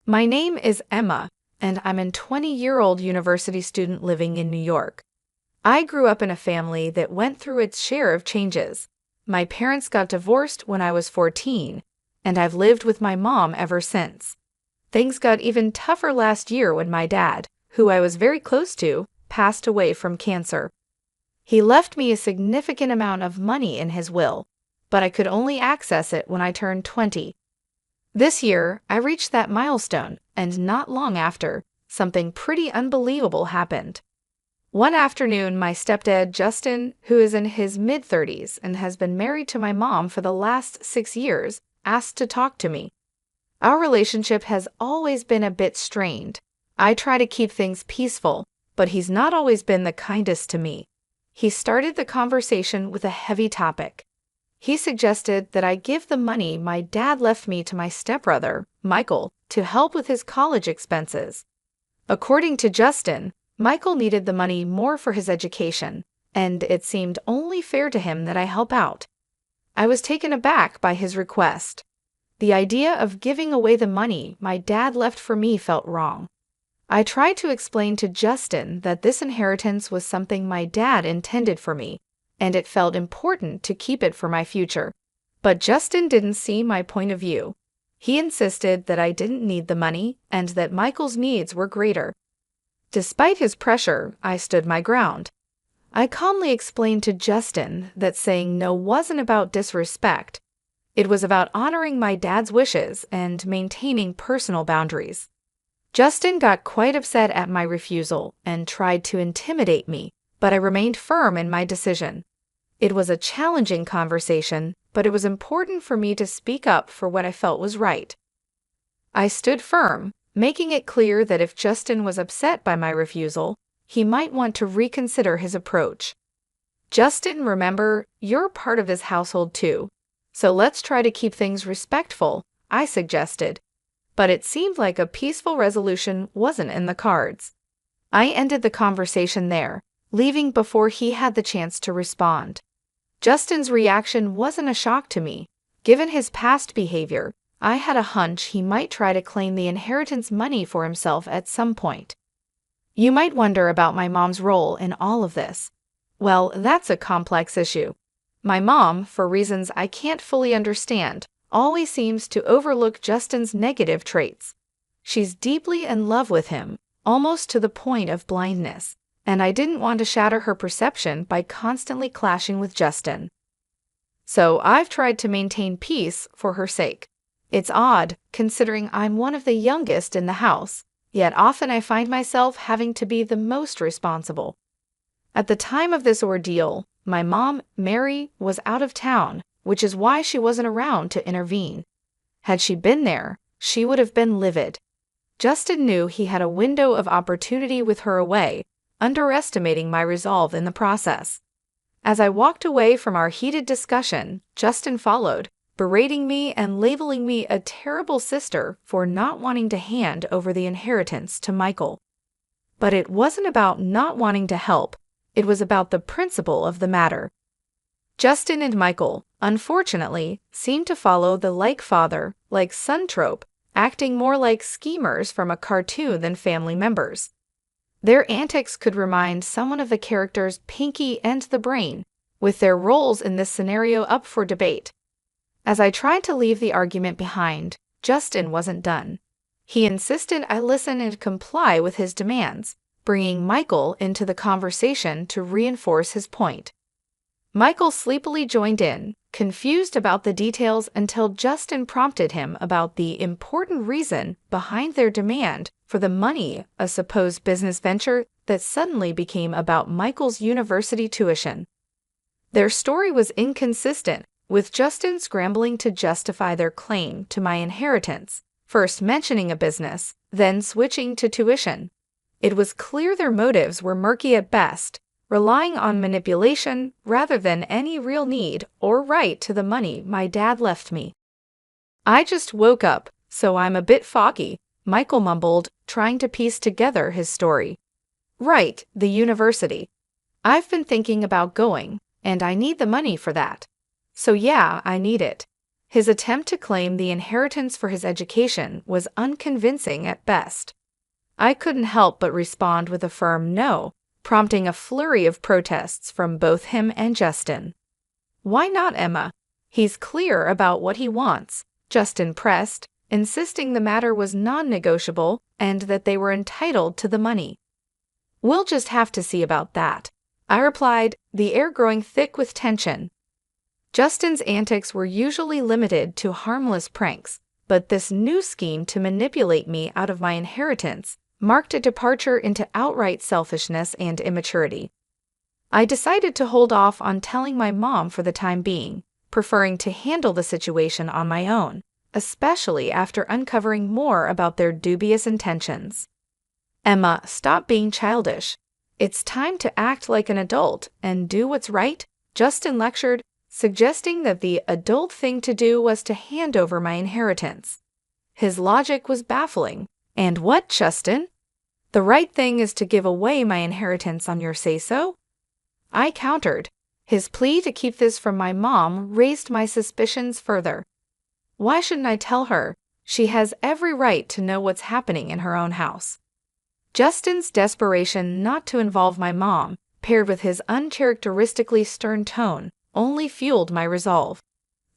My name is Emma, and I'm a 20-year-old university student living in New York. I grew up in a family that went through its share of changes. My parents got divorced when I was 14, and I've lived with my mom ever since. Things got even tougher last year when my dad, who I was very close to, passed away from cancer. He left me a significant amount of money in his will, but I could only access it when I turned 20. This year, I reached that milestone, and not long after, something pretty unbelievable happened. One afternoon, my stepdad, Justin, who is in his mid-30s and has been married to my mom for the last 6 years, asked to talk to me. Our relationship has always been a bit strained. I try to keep things peaceful, but he's not always been the kindest to me. He started the conversation with a heavy topic. He suggested that I give the money my dad left me to my stepbrother, Michael, to help with his college expenses. According to Justin, Michael needed the money more for his education, and it seemed only fair to him that I help out. I was taken aback by his request. The idea of giving away the money my dad left for me felt wrong. I tried to explain to Justin that this inheritance was something my dad intended for me, and it felt important to keep it for my future. But Justin didn't see my point of view. He insisted that I didn't need the money and that Michael's needs were greater. Despite his pressure, I stood my ground. I calmly explained to Justin that saying no wasn't about disrespect. It was about honoring my dad's wishes and maintaining personal boundaries. Justin got quite upset at my refusal and tried to intimidate me, but I remained firm in my decision. It was a challenging conversation, but it was important for me to speak up for what I felt was right. I stood firm, making it clear that if Justin was upset by my refusal, he might want to reconsider his approach. Justin, remember, you're part of this household too, so let's try to keep things respectful, I suggested. But it seemed like a peaceful resolution wasn't in the cards. I ended the conversation there, leaving before he had the chance to respond. Justin's reaction wasn't a shock to me. Given his past behavior, I had a hunch he might try to claim the inheritance money for himself at some point. You might wonder about my mom's role in all of this. Well, that's a complex issue. My mom, for reasons I can't fully understand, always seems to overlook Justin's negative traits. She's deeply in love with him, almost to the point of blindness, and I didn't want to shatter her perception by constantly clashing with Justin. So I've tried to maintain peace for her sake. It's odd, considering I'm one of the youngest in the house, yet often I find myself having to be the most responsible. At the time of this ordeal, my mom, Mary, was out of town, which is why she wasn't around to intervene. Had she been there, she would have been livid. Justin knew he had a window of opportunity with her away, underestimating my resolve in the process. As I walked away from our heated discussion, Justin followed, berating me and labeling me a terrible sister for not wanting to hand over the inheritance to Michael. But it wasn't about not wanting to help, it was about the principle of the matter. Justin and Michael, unfortunately, seemed to follow the like father, like son trope, acting more like schemers from a cartoon than family members. Their antics could remind someone of the characters Pinky and the Brain, with their roles in this scenario up for debate. As I tried to leave the argument behind, Justin wasn't done. He insisted I listen and comply with his demands, bringing Michael into the conversation to reinforce his point. Michael sleepily joined in, confused about the details until Justin prompted him about the important reason behind their demand for the money, a supposed business venture that suddenly became about Michael's university tuition. Their story was inconsistent, with Justin scrambling to justify their claim to my inheritance, first mentioning a business, then switching to tuition. It was clear their motives were murky at best, relying on manipulation rather than any real need or right to the money my dad left me. I just woke up, so I'm a bit foggy, Michael mumbled, trying to piece together his story. Right, the university. I've been thinking about going, and I need the money for that. So yeah, I need it. His attempt to claim the inheritance for his education was unconvincing at best. I couldn't help but respond with a firm no, prompting a flurry of protests from both him and Justin. "Why not, Emma? He's clear about what he wants," Justin pressed, insisting the matter was non-negotiable and that they were entitled to the money. "We'll just have to see about that," I replied, the air growing thick with tension. Justin's antics were usually limited to harmless pranks, but this new scheme to manipulate me out of my inheritance marked a departure into outright selfishness and immaturity. I decided to hold off on telling my mom for the time being, preferring to handle the situation on my own, especially after uncovering more about their dubious intentions. "Emma, stop being childish. It's time to act like an adult and do what's right," Justin lectured, suggesting that the adult thing to do was to hand over my inheritance. His logic was baffling. "And what, Justin? The right thing is to give away my inheritance on your say-so?" I countered. His plea to keep this from my mom raised my suspicions further. Why shouldn't I tell her? She has every right to know what's happening in her own house. Justin's desperation not to involve my mom, paired with his uncharacteristically stern tone, only fueled my resolve.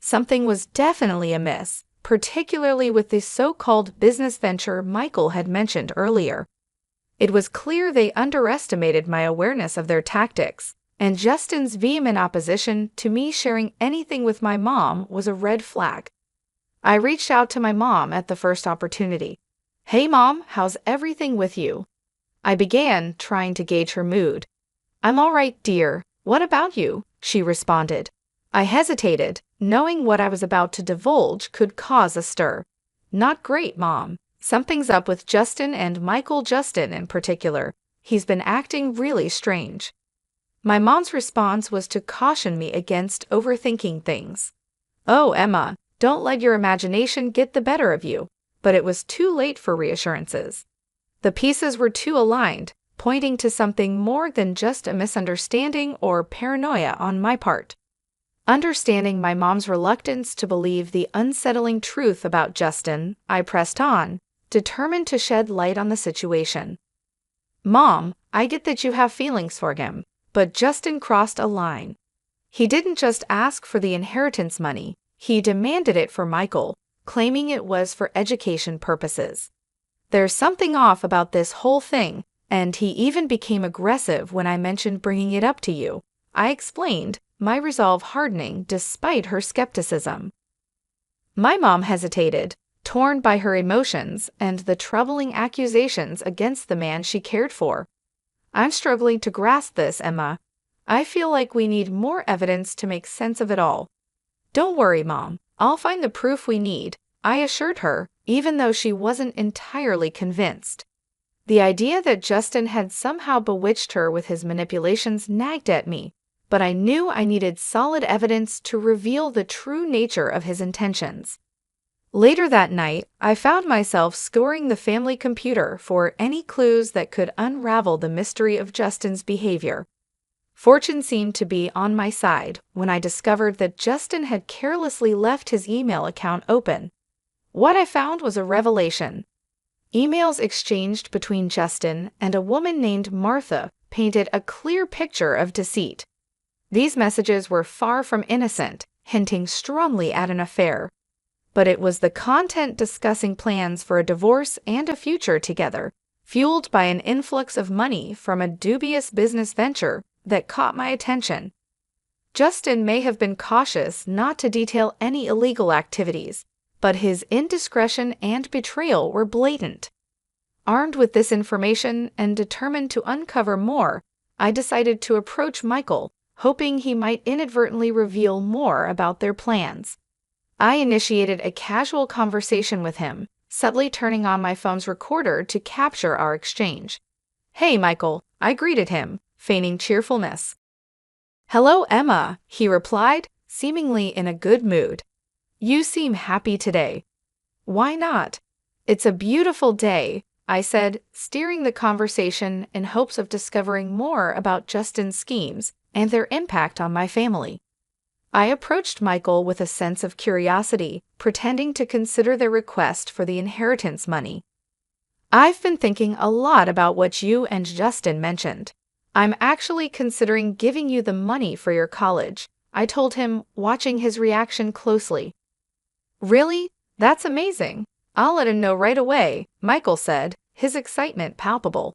Something was definitely amiss, particularly with the so-called business venture Michael had mentioned earlier. It was clear they underestimated my awareness of their tactics, and Justin's vehement opposition to me sharing anything with my mom was a red flag. I reached out to my mom at the first opportunity. "Hey Mom, how's everything with you?" I began, trying to gauge her mood. "I'm all right, dear. What about you?" she responded. I hesitated, knowing what I was about to divulge could cause a stir. "Not great, Mom. Something's up with Justin and Michael Justin in particular. He's been acting really strange." My mom's response was to caution me against overthinking things. "Oh, Emma, don't let your imagination get the better of you." But it was too late for reassurances. The pieces were too aligned, pointing to something more than just a misunderstanding or paranoia on my part. Understanding my mom's reluctance to believe the unsettling truth about Justin, I pressed on, determined to shed light on the situation. "Mom, I get that you have feelings for him, but Justin crossed a line. He didn't just ask for the inheritance money, he demanded it for Michael, claiming it was for education purposes. There's something off about this whole thing, and he even became aggressive when I mentioned bringing it up to you," I explained, my resolve hardening despite her skepticism. My mom hesitated, torn by her emotions and the troubling accusations against the man she cared for. "I'm struggling to grasp this, Emma. I feel like we need more evidence to make sense of it all." "Don't worry, Mom. I'll find the proof we need," I assured her, even though she wasn't entirely convinced. The idea that Justin had somehow bewitched her with his manipulations nagged at me, but I knew I needed solid evidence to reveal the true nature of his intentions. Later that night, I found myself scouring the family computer for any clues that could unravel the mystery of Justin's behavior. Fortune seemed to be on my side when I discovered that Justin had carelessly left his email account open. What I found was a revelation. Emails exchanged between Justin and a woman named Martha painted a clear picture of deceit. These messages were far from innocent, hinting strongly at an affair. But it was the content discussing plans for a divorce and a future together, fueled by an influx of money from a dubious business venture, that caught my attention. Justin may have been cautious not to detail any illegal activities, but his indiscretion and betrayal were blatant. Armed with this information and determined to uncover more, I decided to approach Michael, hoping he might inadvertently reveal more about their plans. I initiated a casual conversation with him, subtly turning on my phone's recorder to capture our exchange. "Hey, Michael," I greeted him, feigning cheerfulness. "Hello, Emma," he replied, seemingly in a good mood. "You seem happy today." "Why not? It's a beautiful day," I said, steering the conversation in hopes of discovering more about Justin's schemes and their impact on my family. I approached Michael with a sense of curiosity, pretending to consider their request for the inheritance money. I've been thinking a lot about what you and Justin mentioned. I'm actually considering giving you the money for your college, I told him, watching his reaction closely. Really? That's amazing. I'll let him know right away, Michael said, his excitement palpable.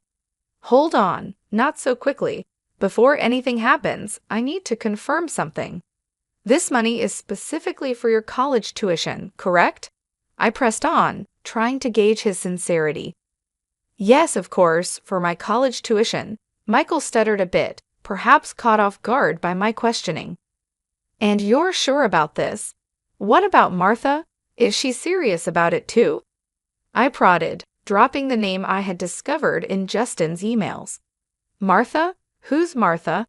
Hold on, not so quickly. Before anything happens, I need to confirm something. This money is specifically for your college tuition, correct? I pressed on, trying to gauge his sincerity. Yes, of course, for my college tuition. Michael stuttered a bit, perhaps caught off guard by my questioning. And you're sure about this? What about Martha? Is she serious about it too? I prodded, dropping the name I had discovered in Justin's emails. Martha? Who's Martha?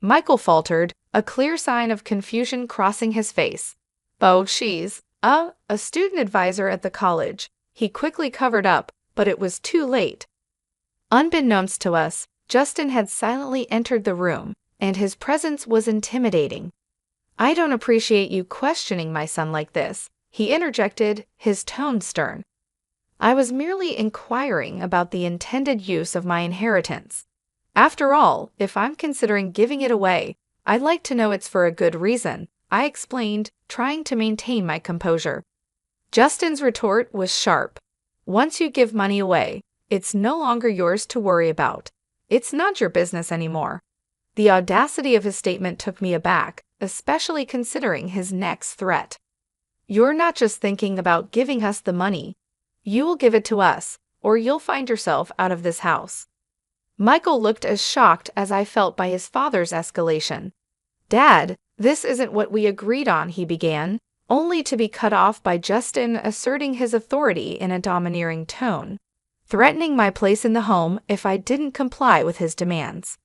Michael faltered, a clear sign of confusion crossing his face. Oh, she's a student advisor at the college. He quickly covered up, but it was too late. Unbeknownst to us, Justin had silently entered the room, and his presence was intimidating. I don't appreciate you questioning my son like this, he interjected, his tone stern. I was merely inquiring about the intended use of my inheritance. After all, if I'm considering giving it away, I'd like to know it's for a good reason, I explained, trying to maintain my composure. Justin's retort was sharp. Once you give money away, it's no longer yours to worry about. It's not your business anymore. The audacity of his statement took me aback, especially considering his next threat. You're not just thinking about giving us the money. You will give it to us, or you'll find yourself out of this house. Michael looked as shocked as I felt by his father's escalation. Dad, this isn't what we agreed on, he began, only to be cut off by Justin asserting his authority in a domineering tone, threatening my place in the home if I didn't comply with his demands.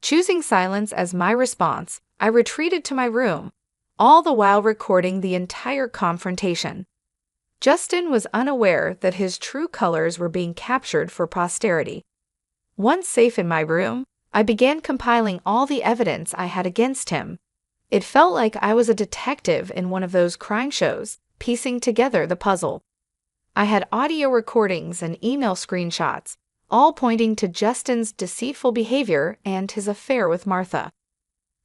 Choosing silence as my response, I retreated to my room, all the while recording the entire confrontation. Justin was unaware that his true colors were being captured for posterity. Once safe in my room, I began compiling all the evidence I had against him. It felt like I was a detective in one of those crime shows, piecing together the puzzle. I had audio recordings and email screenshots, all pointing to Justin's deceitful behavior and his affair with Martha.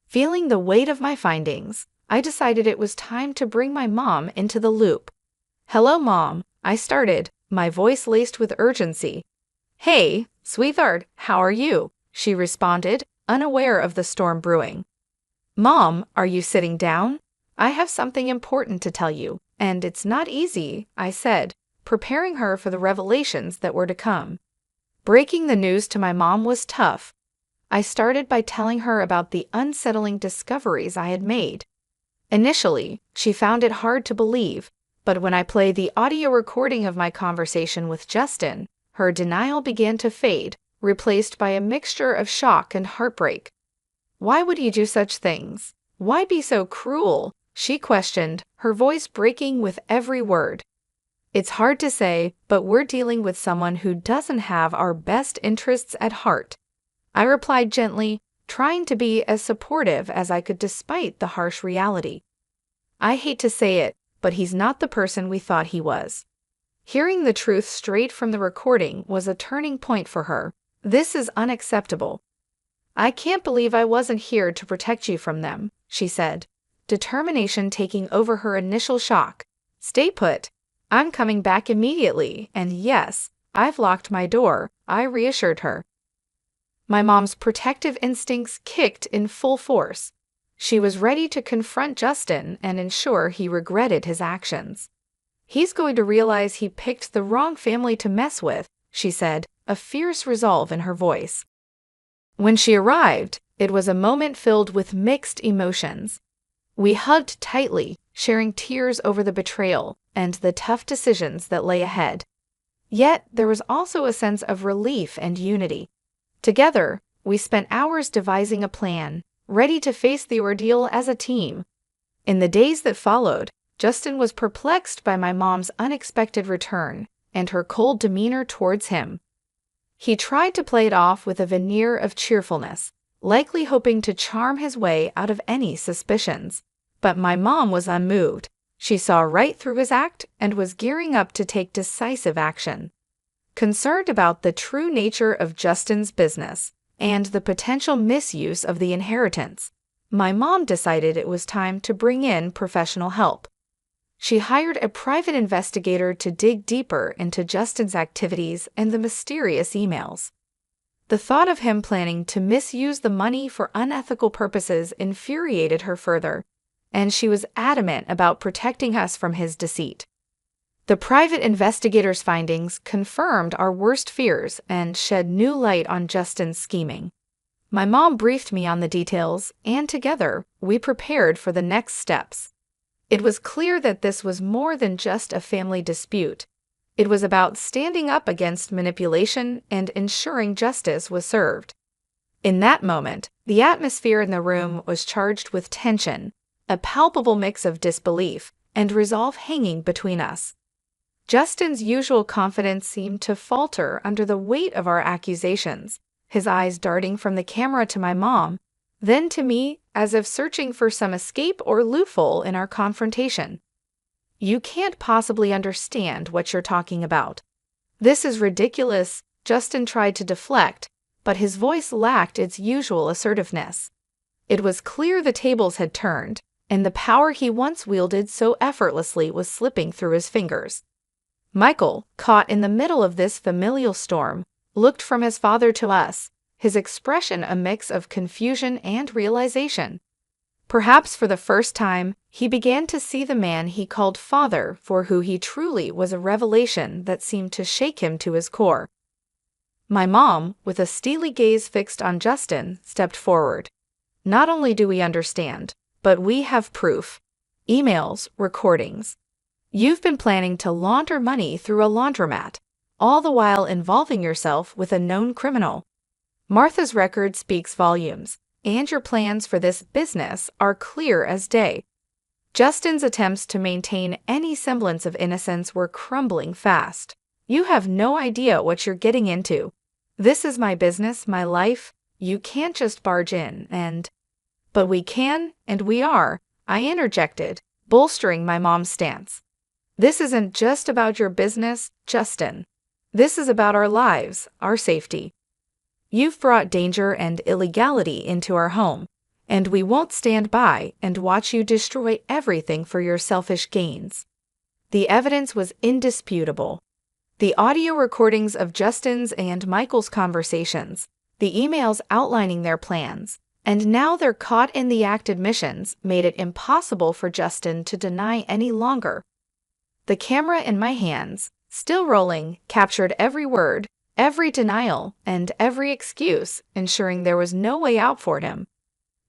Feeling the weight of my findings, I decided it was time to bring my mom into the loop. Hello, Mom, I started, my voice laced with urgency. Hey, sweetheart, how are you? She responded, unaware of the storm brewing. Mom, are you sitting down? I have something important to tell you, and it's not easy, I said, preparing her for the revelations that were to come. Breaking the news to my mom was tough. I started by telling her about the unsettling discoveries I had made. Initially, she found it hard to believe, but when I played the audio recording of my conversation with Justin, her denial began to fade, replaced by a mixture of shock and heartbreak. Why would you do such things? Why be so cruel? She questioned, her voice breaking with every word. It's hard to say, but we're dealing with someone who doesn't have our best interests at heart. I replied gently, trying to be as supportive as I could despite the harsh reality. I hate to say it, but he's not the person we thought he was. Hearing the truth straight from the recording was a turning point for her. This is unacceptable. I can't believe I wasn't here to protect you from them, she said, determination taking over her initial shock. Stay put. I'm coming back immediately, and yes, I've locked my door, I reassured her. My mom's protective instincts kicked in full force. She was ready to confront Justin and ensure he regretted his actions. He's going to realize he picked the wrong family to mess with, she said, a fierce resolve in her voice. When she arrived, it was a moment filled with mixed emotions. We hugged tightly, sharing tears over the betrayal and the tough decisions that lay ahead. Yet there was also a sense of relief and unity. Together, we spent hours devising a plan, ready to face the ordeal as a team. In the days that followed, Justin was perplexed by my mom's unexpected return and her cold demeanor towards him. He tried to play it off with a veneer of cheerfulness, likely hoping to charm his way out of any suspicions. But my mom was unmoved. She saw right through his act and was gearing up to take decisive action. Concerned about the true nature of Justin's business and the potential misuse of the inheritance, my mom decided it was time to bring in professional help. She hired a private investigator to dig deeper into Justin's activities and the mysterious emails. The thought of him planning to misuse the money for unethical purposes infuriated her further, and she was adamant about protecting us from his deceit. The private investigator's findings confirmed our worst fears and shed new light on Justin's scheming. My mom briefed me on the details, and together, we prepared for the next steps. It was clear that this was more than just a family dispute. It was about standing up against manipulation and ensuring justice was served. In that moment, the atmosphere in the room was charged with tension, a palpable mix of disbelief and resolve hanging between us. Justin's usual confidence seemed to falter under the weight of our accusations, his eyes darting from the camera to my mom, then to me, as if searching for some escape or loophole in our confrontation. "You can't possibly understand what you're talking about. This is ridiculous," Justin tried to deflect, but his voice lacked its usual assertiveness. It was clear the tables had turned, and the power he once wielded so effortlessly was slipping through his fingers. Michael, caught in the middle of this familial storm, looked from his father to us, his expression a mix of confusion and realization. Perhaps for the first time, he began to see the man he called father for who he truly was, a revelation that seemed to shake him to his core. My mom, with a steely gaze fixed on Justin, stepped forward. "Not only do we understand, but we have proof. Emails, recordings. You've been planning to launder money through a laundromat, all the while involving yourself with a known criminal. Martha's record speaks volumes, and your plans for this business are clear as day." Justin's attempts to maintain any semblance of innocence were crumbling fast. "You have no idea what you're getting into. This is my business, my life. You can't just barge in and—" "But we can, and we are," I interjected, bolstering my mom's stance. "This isn't just about your business, Justin. This is about our lives, our safety. You've brought danger and illegality into our home, and we won't stand by and watch you destroy everything for your selfish gains." The evidence was indisputable. The audio recordings of Justin's and Michael's conversations, the emails outlining their plans, and now their caught-in-the-act admissions made it impossible for Justin to deny any longer. The camera in my hands, still rolling, captured every word, every denial, and every excuse, ensuring there was no way out for him.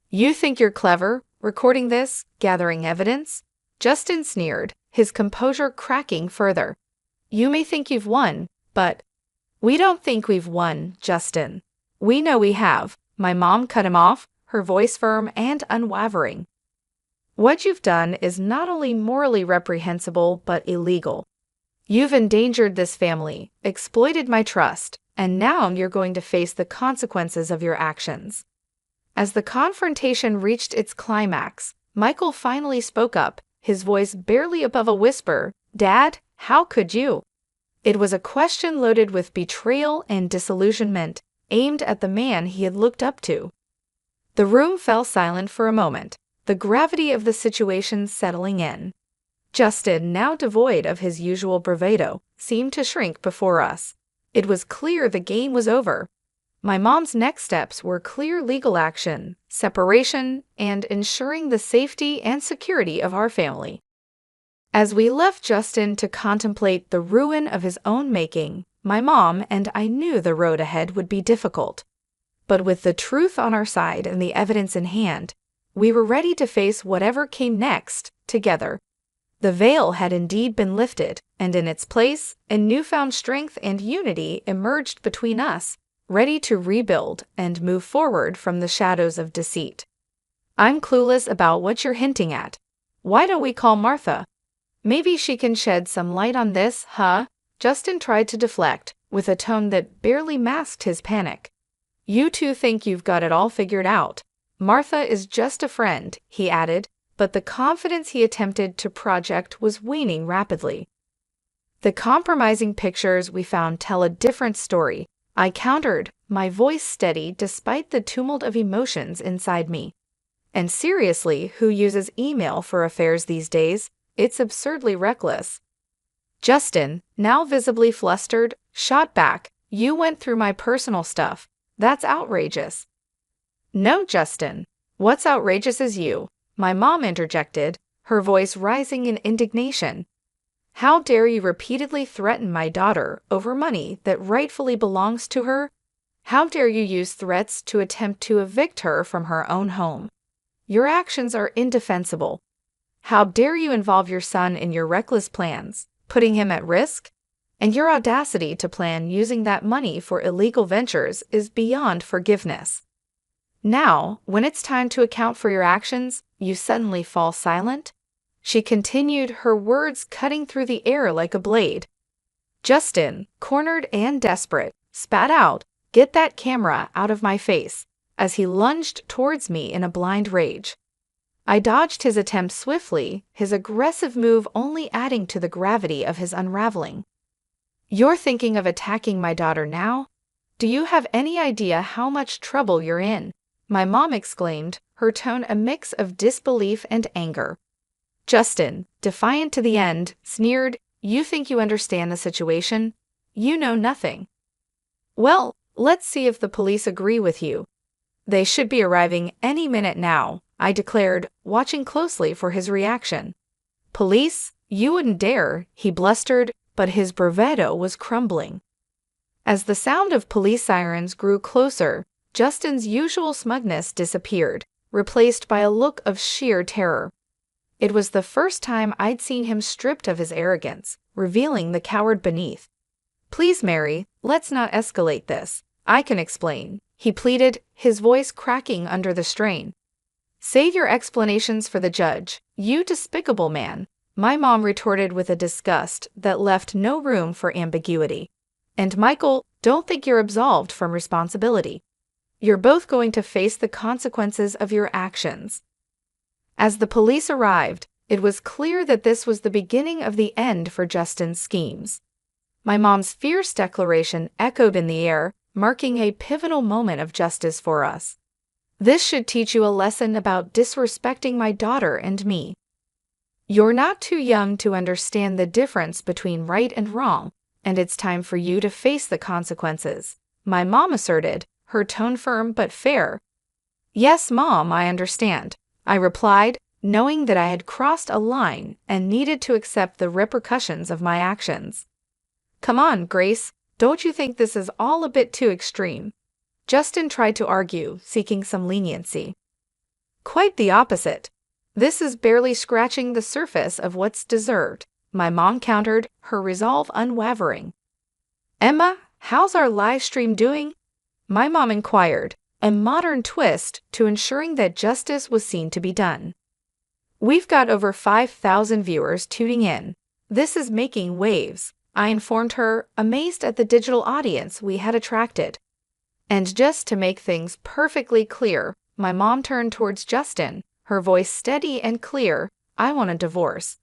"You think you're clever, recording this, gathering evidence?" Justin sneered, his composure cracking further. "You may think you've won, but—" "We don't think we've won, Justin. We know we have," my mom cut him off, her voice firm and unwavering. "What you've done is not only morally reprehensible but illegal. You've endangered this family, exploited my trust, and now you're going to face the consequences of your actions." As the confrontation reached its climax, Michael finally spoke up, his voice barely above a whisper. "Dad, how could you?" It was a question loaded with betrayal and disillusionment, aimed at the man he had looked up to. The room fell silent for a moment, the gravity of the situation settling in. Justin, now devoid of his usual bravado, seemed to shrink before us. It was clear the game was over. My mom's next steps were clear legal action, separation, and ensuring the safety and security of our family. As we left Justin to contemplate the ruin of his own making, my mom and I knew the road ahead would be difficult. But with the truth on our side and the evidence in hand, we were ready to face whatever came next, together. The veil had indeed been lifted, and in its place, a newfound strength and unity emerged between us, ready to rebuild and move forward from the shadows of deceit. "I'm clueless about what you're hinting at. Why don't we call Martha? Maybe she can shed some light on this, huh?" Justin tried to deflect, with a tone that barely masked his panic. "You two think you've got it all figured out. Martha is just a friend," he added, but the confidence he attempted to project was waning rapidly. The compromising pictures we found tell a different story, I countered, my voice steady despite the tumult of emotions inside me. And seriously, who uses email for affairs these days? It's absurdly reckless. Justin, now visibly flustered, shot back, "You went through my personal stuff. That's outrageous." "No, Justin. What's outrageous is you," my mom interjected, her voice rising in indignation. "How dare you repeatedly threaten my daughter over money that rightfully belongs to her? How dare you use threats to attempt to evict her from her own home? Your actions are indefensible. How dare you involve your son in your reckless plans, putting him at risk? And your audacity to plan using that money for illegal ventures is beyond forgiveness. Now, when it's time to account for your actions, you suddenly fall silent?" She continued, her words cutting through the air like a blade. Justin, cornered and desperate, spat out, "Get that camera out of my face," as he lunged towards me in a blind rage. I dodged his attempt swiftly, his aggressive move only adding to the gravity of his unraveling. "You're thinking of attacking my daughter now? Do you have any idea how much trouble you're in?" my mom exclaimed, her tone a mix of disbelief and anger. Justin, defiant to the end, sneered, "You think you understand the situation? You know nothing." "Well, let's see if the police agree with you. They should be arriving any minute now," I declared, watching closely for his reaction. "Police? You wouldn't dare," he blustered, but his bravado was crumbling. As the sound of police sirens grew closer, Justin's usual smugness disappeared, replaced by a look of sheer terror. It was the first time I'd seen him stripped of his arrogance, revealing the coward beneath. "Please, Mary, let's not escalate this. I can explain," he pleaded, his voice cracking under the strain. "Save your explanations for the judge, you despicable man," my mom retorted with a disgust that left no room for ambiguity. "And Michael, don't think you're absolved from responsibility. You're both going to face the consequences of your actions." As the police arrived, it was clear that this was the beginning of the end for Justin's schemes. My mom's fierce declaration echoed in the air, marking a pivotal moment of justice for us. "This should teach you a lesson about disrespecting my daughter and me. You're not too young to understand the difference between right and wrong, and it's time for you to face the consequences," my mom asserted, her tone firm but fair. "Yes, Mom, I understand," I replied, knowing that I had crossed a line and needed to accept the repercussions of my actions. "Come on, Grace, don't you think this is all a bit too extreme?" Justin tried to argue, seeking some leniency. "Quite the opposite. This is barely scratching the surface of what's deserved," my mom countered, her resolve unwavering. "Emma, how's our live stream doing?" my mom inquired, a modern twist to ensuring that justice was seen to be done. "We've got over 5,000 viewers tuning in. This is making waves," I informed her, amazed at the digital audience we had attracted. "And just to make things perfectly clear," my mom turned towards Justin, her voice steady and clear, "I want a divorce."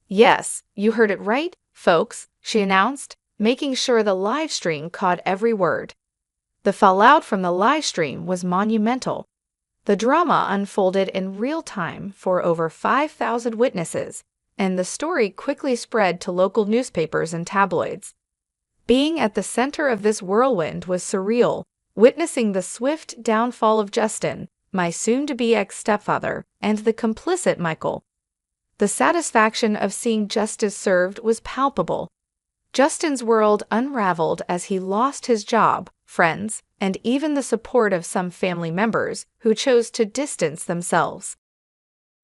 "Yes, you heard it right, folks," she announced, making sure the live stream caught every word. The fallout from the live stream was monumental. The drama unfolded in real time for over 5,000 witnesses, and the story quickly spread to local newspapers and tabloids. Being at the center of this whirlwind was surreal, witnessing the swift downfall of Justin, my soon-to-be ex-stepfather, and the complicit Michael. The satisfaction of seeing justice served was palpable. Justin's world unraveled as he lost his job, friends, and even the support of some family members who chose to distance themselves.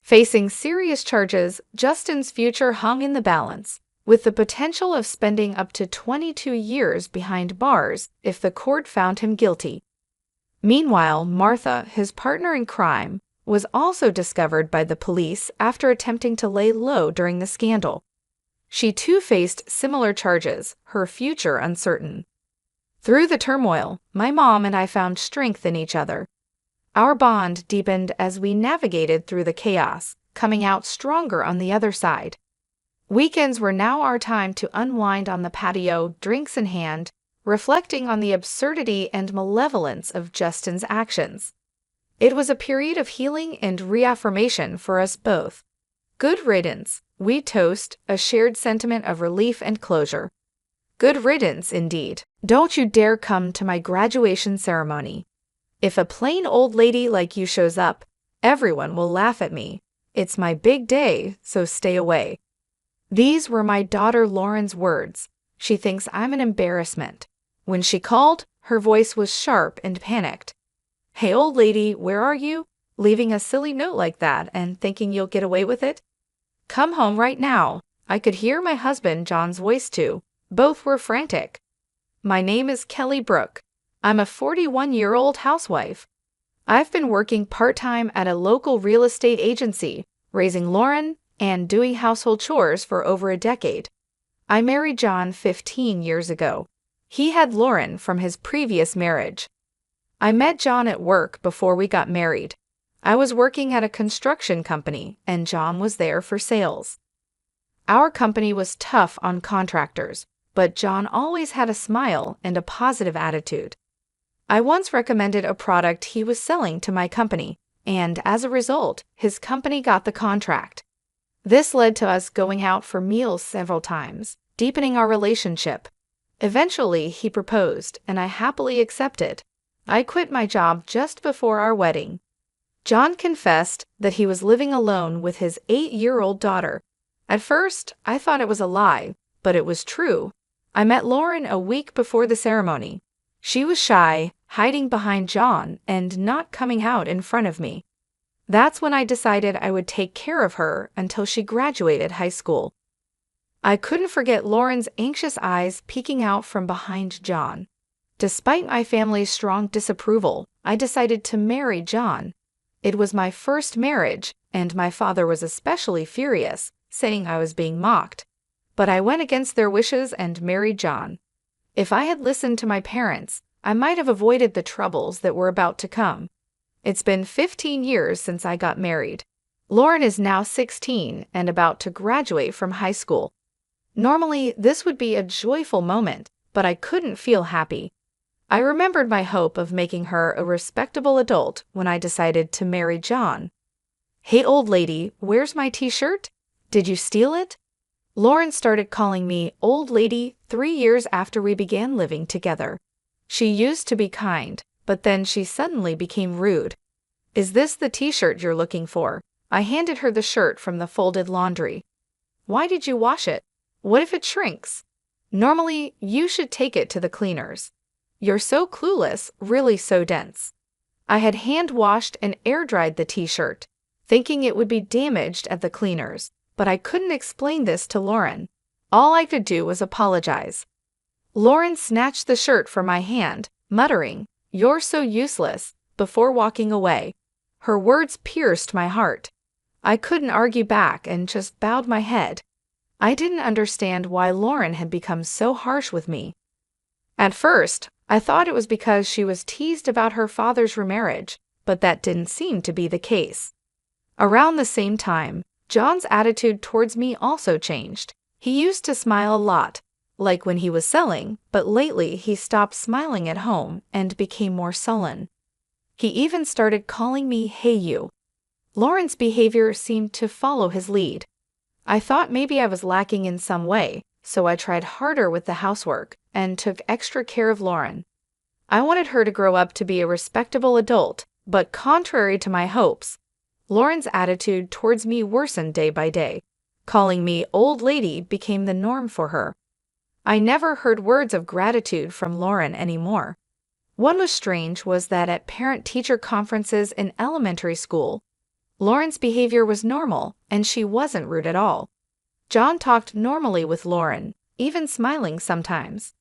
Facing serious charges, Justin's future hung in the balance, with the potential of spending up to 22 years behind bars if the court found him guilty. Meanwhile, Martha, his partner in crime, was also discovered by the police after attempting to lay low during the scandal. She too faced similar charges, her future uncertain. Through the turmoil, my mom and I found strength in each other. Our bond deepened as we navigated through the chaos, coming out stronger on the other side. Weekends were now our time to unwind on the patio, drinks in hand, reflecting on the absurdity and malevolence of Justin's actions. It was a period of healing and reaffirmation for us both. Good riddance, we toast, a shared sentiment of relief and closure. Good riddance, indeed. Don't you dare come to my graduation ceremony. If a plain old lady like you shows up, everyone will laugh at me. It's my big day, so stay away. These were my daughter Lauren's words. She thinks I'm an embarrassment. When she called, her voice was sharp and panicked. Hey, old lady, where are you? Leaving a silly note like that and thinking you'll get away with it? Come home right now. I could hear my husband John's voice too. Both were frantic. My name is Kelly Brooke. I'm a 41-year-old housewife. I've been working part-time at a local real estate agency, raising Lauren and doing household chores for over a decade. I married John 15 years ago. He had Lauren from his previous marriage. I met John at work before we got married. I was working at a construction company, and John was there for sales. Our company was tough on contractors, but John always had a smile and a positive attitude. I once recommended a product he was selling to my company, and as a result, his company got the contract. This led to us going out for meals several times, deepening our relationship. Eventually, he proposed, and I happily accepted. I quit my job just before our wedding. John confessed that he was living alone with his 8-year-old daughter. At first, I thought it was a lie, but it was true. I met Lauren a week before the ceremony. She was shy, hiding behind John, and not coming out in front of me. That's when I decided I would take care of her until she graduated high school. I couldn't forget Lauren's anxious eyes peeking out from behind John. Despite my family's strong disapproval, I decided to marry John. It was my first marriage, and my father was especially furious, saying I was being mocked. But I went against their wishes and married John. If I had listened to my parents, I might have avoided the troubles that were about to come. It's been 15 years since I got married. Lauren is now 16 and about to graduate from high school. Normally, this would be a joyful moment, but I couldn't feel happy. I remembered my hope of making her a respectable adult when I decided to marry John. Hey, old lady, where's my t-shirt? Did you steal it? Lauren started calling me old lady 3 years after we began living together. She used to be kind, but then she suddenly became rude. Is this the t-shirt you're looking for? I handed her the shirt from the folded laundry. Why did you wash it? What if it shrinks? Normally, you should take it to the cleaners. You're so clueless, really so dense. I had hand-washed and air-dried the t-shirt, thinking it would be damaged at the cleaners, but I couldn't explain this to Lauren. All I could do was apologize. Lauren snatched the shirt from my hand, muttering, "You're so useless," before walking away. Her words pierced my heart. I couldn't argue back and just bowed my head. I didn't understand why Lauren had become so harsh with me. At first, I thought it was because she was teased about her father's remarriage, but that didn't seem to be the case. Around the same time, John's attitude towards me also changed. He used to smile a lot, like when he was selling, but lately he stopped smiling at home and became more sullen. He even started calling me "Hey you." Lauren's behavior seemed to follow his lead. I thought maybe I was lacking in some way, so I tried harder with the housework and took extra care of Lauren. I wanted her to grow up to be a respectable adult, but contrary to my hopes, Lauren's attitude towards me worsened day by day. Calling me old lady became the norm for her. I never heard words of gratitude from Lauren anymore. What was strange was that at parent-teacher conferences in elementary school, Lauren's behavior was normal and she wasn't rude at all. John talked normally with Lauren, even smiling sometimes.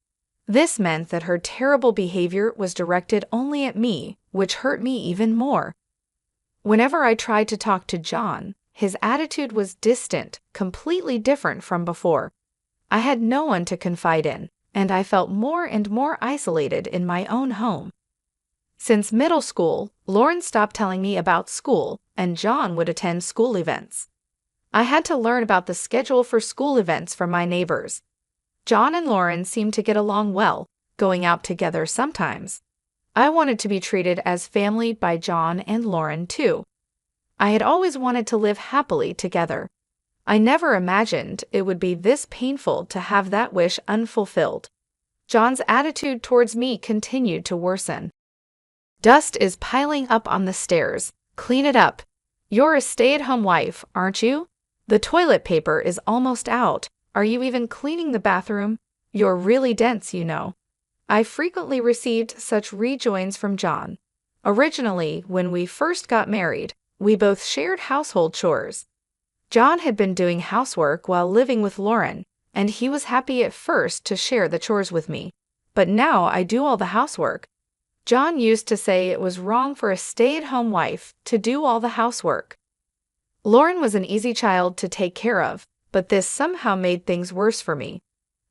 This meant that her terrible behavior was directed only at me, which hurt me even more. Whenever I tried to talk to John, his attitude was distant, completely different from before. I had no one to confide in, and I felt more and more isolated in my own home. Since middle school, Lauren stopped telling me about school, and John would attend school events. I had to learn about the schedule for school events from my neighbors. John and Lauren seemed to get along well, going out together sometimes. I wanted to be treated as family by John and Lauren too. I had always wanted to live happily together. I never imagined it would be this painful to have that wish unfulfilled. John's attitude towards me continued to worsen. Dust is piling up on the stairs. Clean it up. You're a stay-at-home wife, aren't you? The toilet paper is almost out. Are you even cleaning the bathroom? You're really dense, you know. I frequently received such rejoins from John. Originally, when we first got married, we both shared household chores. John had been doing housework while living with Lauren, and he was happy at first to share the chores with me. But now I do all the housework. John used to say it was wrong for a stay-at-home wife to do all the housework. Lauren was an easy child to take care of, but this somehow made things worse for me.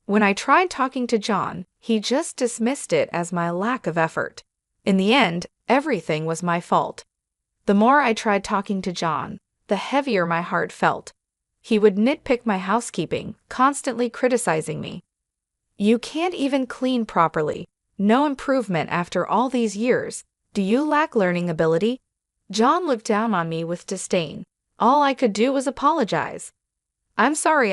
When I tried talking to John, he just dismissed it as my lack of effort. In the end, everything was my fault. The more I tried talking to John, the heavier my heart felt. He would nitpick my housekeeping, constantly criticizing me. You can't even clean properly. No improvement after all these years. Do you lack learning ability? John looked down on me with disdain. All I could do was apologize. I'm sorry.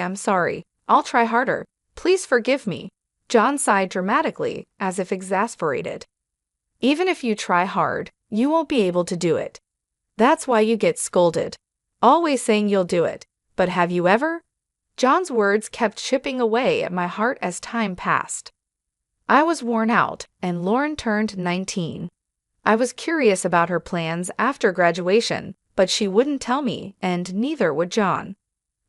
I'll try harder. Please forgive me. John sighed dramatically, as if exasperated. Even if you try hard, you won't be able to do it. That's why you get scolded. Always saying you'll do it. But have you ever? John's words kept chipping away at my heart as time passed. I was worn out, and Lauren turned 19. I was curious about her plans after graduation, but she wouldn't tell me, and neither would John.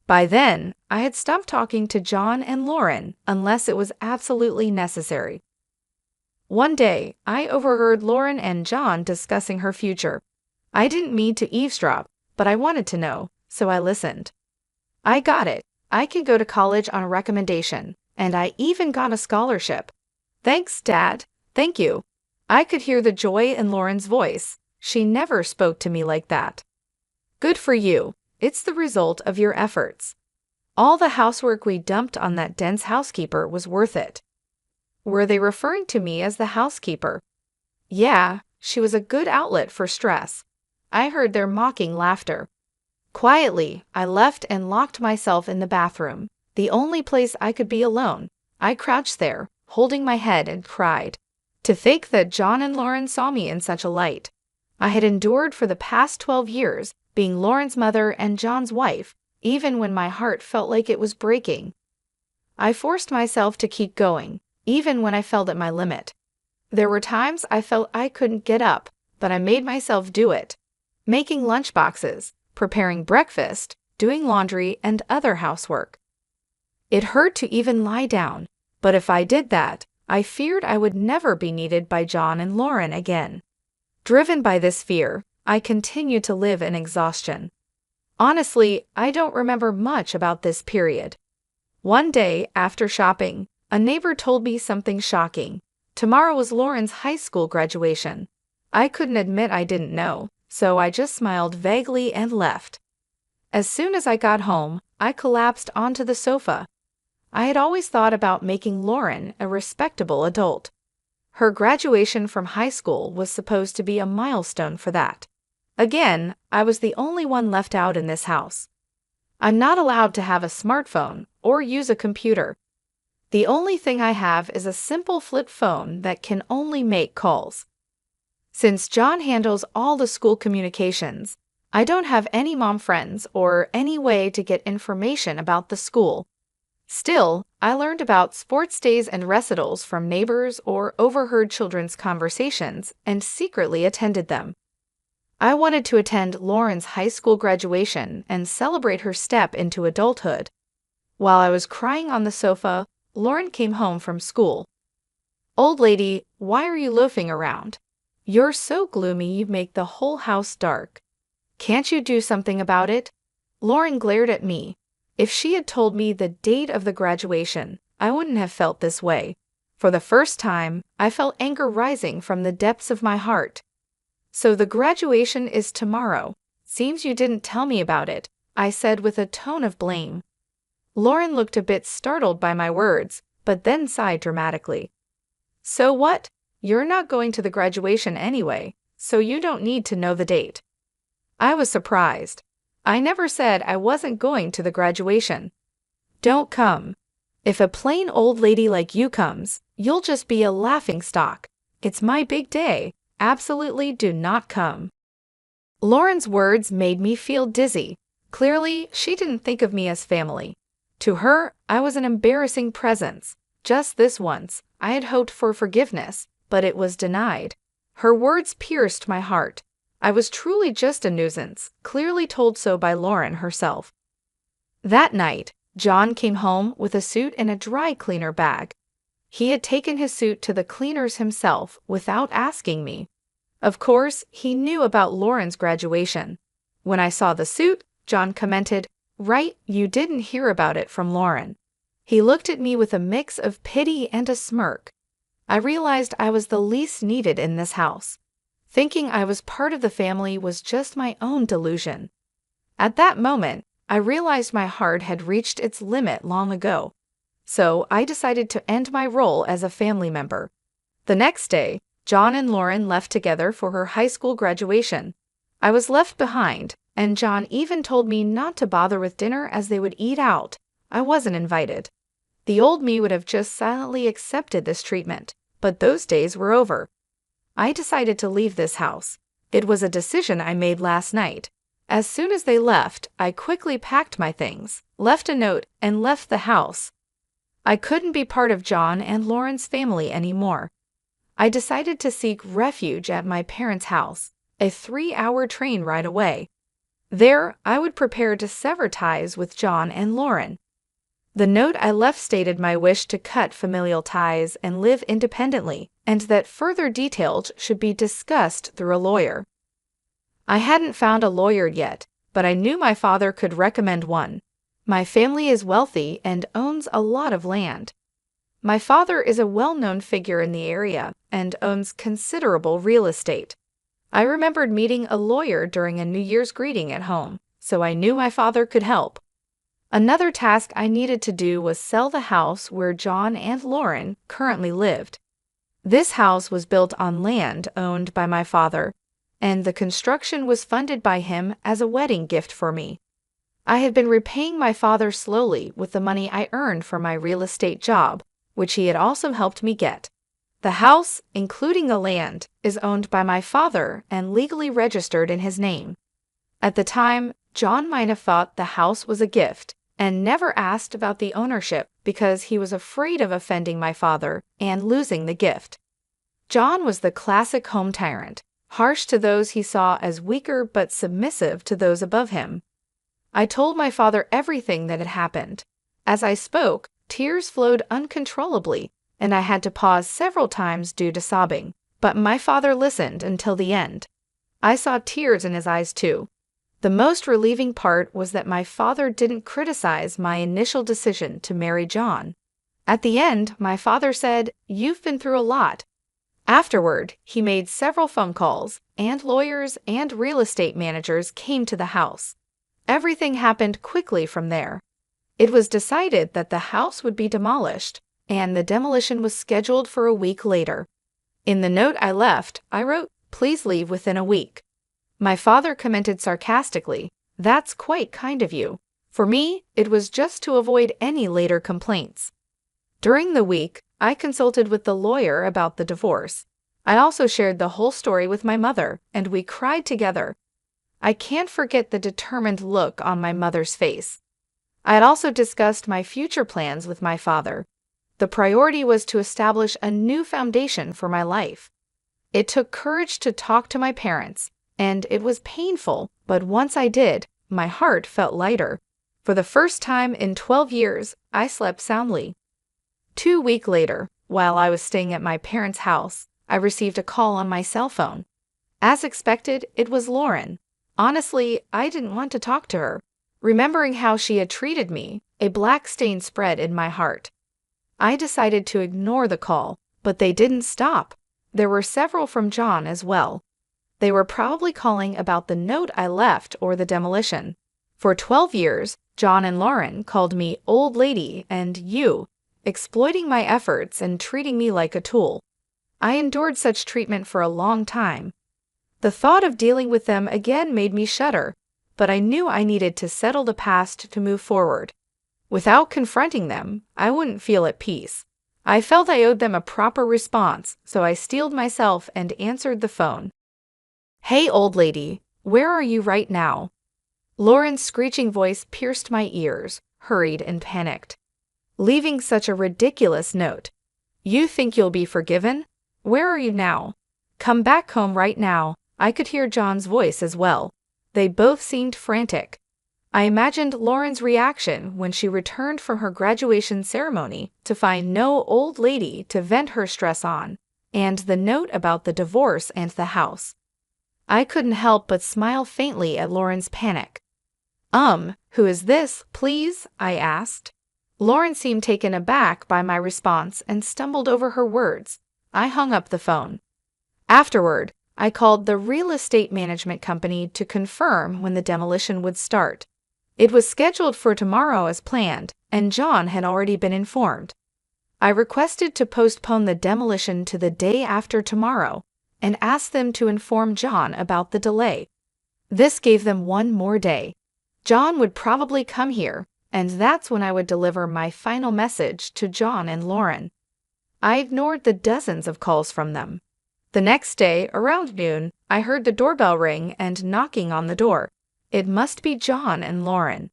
By then, I had stopped talking to John and Lauren unless it was absolutely necessary. One day, I overheard Lauren and John discussing her future. I didn't mean to eavesdrop, but I wanted to know, so I listened. I got it. I could go to college on a recommendation, and I even got a scholarship. Thanks, Dad. Thank you. I could hear the joy in Lauren's voice. She never spoke to me like that. Good for you. It's the result of your efforts. All the housework we dumped on that dense housekeeper was worth it. Were they referring to me as the housekeeper? Yeah, she was a good outlet for stress. I heard their mocking laughter. Quietly, I left and locked myself in the bathroom, the only place I could be alone. I crouched there, holding my head, and cried. To think that John and Lauren saw me in such a light. I had endured for the past 12 years, being Lauren's mother and John's wife, even when my heart felt like it was breaking. I forced myself to keep going, even when I felt at my limit. There were times I felt I couldn't get up, but I made myself do it. Making lunchboxes, preparing breakfast, doing laundry, and other housework. It hurt to even lie down, but if I did that, I feared I would never be needed by John and Lauren again. Driven by this fear, I continued to live in exhaustion. Honestly, I don't remember much about this period. One day, after shopping, a neighbor told me something shocking. Tomorrow was Lauren's high school graduation. I couldn't admit I didn't know, so I just smiled vaguely and left. As soon as I got home, I collapsed onto the sofa. I had always thought about making Lauren a respectable adult. Her graduation from high school was supposed to be a milestone for that. Again, I was the only one left out in this house. I'm not allowed to have a smartphone or use a computer. The only thing I have is a simple flip phone that can only make calls. Since John handles all the school communications, I don't have any mom friends or any way to get information about the school. Still, I learned about sports days and recitals from neighbors or overheard children's conversations and secretly attended them. I wanted to attend Lauren's high school graduation and celebrate her step into adulthood. While I was crying on the sofa, Lauren came home from school. Old lady, why are you loafing around? You're so gloomy you make the whole house dark. Can't you do something about it? Lauren glared at me. If she had told me the date of the graduation, I wouldn't have felt this way. For the first time, I felt anger rising from the depths of my heart. So the graduation is tomorrow. Seems you didn't tell me about it, I said with a tone of blame. Lauren looked a bit startled by my words, but then sighed dramatically. So what? You're not going to the graduation anyway, so you don't need to know the date. I was surprised. I never said I wasn't going to the graduation. Don't come. If a plain old lady like you comes, you'll just be a laughingstock. It's my big day. Absolutely do not come. Lauren's words made me feel dizzy. Clearly, she didn't think of me as family. To her, I was an embarrassing presence. Just this once, I had hoped for forgiveness, but it was denied. Her words pierced my heart. I was truly just a nuisance, clearly told so by Lauren herself. That night, John came home with a suit and a dry cleaner bag. He had taken his suit to the cleaners himself without asking me. Of course, he knew about Lauren's graduation. When I saw the suit, John commented, "Right, you didn't hear about it from Lauren." He looked at me with a mix of pity and a smirk. I realized I was the least needed in this house. Thinking I was part of the family was just my own delusion. At that moment, I realized my heart had reached its limit long ago. So I decided to end my role as a family member. The next day, John and Lauren left together for her high school graduation. I was left behind, and John even told me not to bother with dinner as they would eat out. I wasn't invited. The old me would have just silently accepted this treatment, but those days were over. I decided to leave this house. It was a decision I made last night. As soon as they left, I quickly packed my things, left a note, and left the house. I couldn't be part of John and Lauren's family anymore. I decided to seek refuge at my parents' house, a 3-hour train ride away. There, I would prepare to sever ties with John and Lauren. The note I left stated my wish to cut familial ties and live independently, and that further details should be discussed through a lawyer. I hadn't found a lawyer yet, but I knew my father could recommend one. My family is wealthy and owns a lot of land. My father is a well-known figure in the area and owns considerable real estate. I remembered meeting a lawyer during a New Year's greeting at home, so I knew my father could help. Another task I needed to do was sell the house where John and Lauren currently lived. This house was built on land owned by my father, and the construction was funded by him as a wedding gift for me. I had been repaying my father slowly with the money I earned from my real estate job, which he had also helped me get. The house, including the land, is owned by my father and legally registered in his name. At the time, John might have thought the house was a gift and never asked about the ownership because he was afraid of offending my father and losing the gift. John was the classic home tyrant, harsh to those he saw as weaker but submissive to those above him. I told my father everything that had happened. As I spoke, tears flowed uncontrollably, and I had to pause several times due to sobbing, but my father listened until the end. I saw tears in his eyes too. The most relieving part was that my father didn't criticize my initial decision to marry John. At the end, my father said, "You've been through a lot." Afterward, he made several phone calls, and lawyers and real estate managers came to the house. Everything happened quickly from there. It was decided that the house would be demolished, and the demolition was scheduled for a week later. In the note I left, I wrote, "Please leave within a week." My father commented sarcastically, "That's quite kind of you." For me, it was just to avoid any later complaints. During the week, I consulted with the lawyer about the divorce. I also shared the whole story with my mother, and we cried together. I can't forget the determined look on my mother's face. I had also discussed my future plans with my father. The priority was to establish a new foundation for my life. It took courage to talk to my parents, and it was painful, but once I did, my heart felt lighter. For the first time in 12 years, I slept soundly. 2 weeks later, while I was staying at my parents' house, I received a call on my cell phone. As expected, it was Lauren. Honestly, I didn't want to talk to her. Remembering how she had treated me, a black stain spread in my heart. I decided to ignore the call, but they didn't stop. There were several from John as well. They were probably calling about the note I left or the demolition. For 12 years, John and Lauren called me old lady and you, exploiting my efforts and treating me like a tool. I endured such treatment for a long time. The thought of dealing with them again made me shudder, but I knew I needed to settle the past to move forward. Without confronting them, I wouldn't feel at peace. I felt I owed them a proper response, so I steeled myself and answered the phone. "Hey, old lady, where are you right now?" Lauren's screeching voice pierced my ears, hurried and panicked. "Leaving such a ridiculous note. You think you'll be forgiven? Where are you now? Come back home right now." I could hear John's voice as well. They both seemed frantic. I imagined Lauren's reaction when she returned from her graduation ceremony to find no old lady to vent her stress on, and the note about the divorce and the house. I couldn't help but smile faintly at Lauren's panic. Who is this, please?" I asked. Lauren seemed taken aback by my response and stumbled over her words. I hung up the phone. Afterward, I called the real estate management company to confirm when the demolition would start. It was scheduled for tomorrow as planned, and John had already been informed. I requested to postpone the demolition to the day after tomorrow and asked them to inform John about the delay. This gave them one more day. John would probably come here, and that's when I would deliver my final message to John and Lauren. I ignored the dozens of calls from them. The next day, around noon, I heard the doorbell ring and knocking on the door. It must be John and Lauren.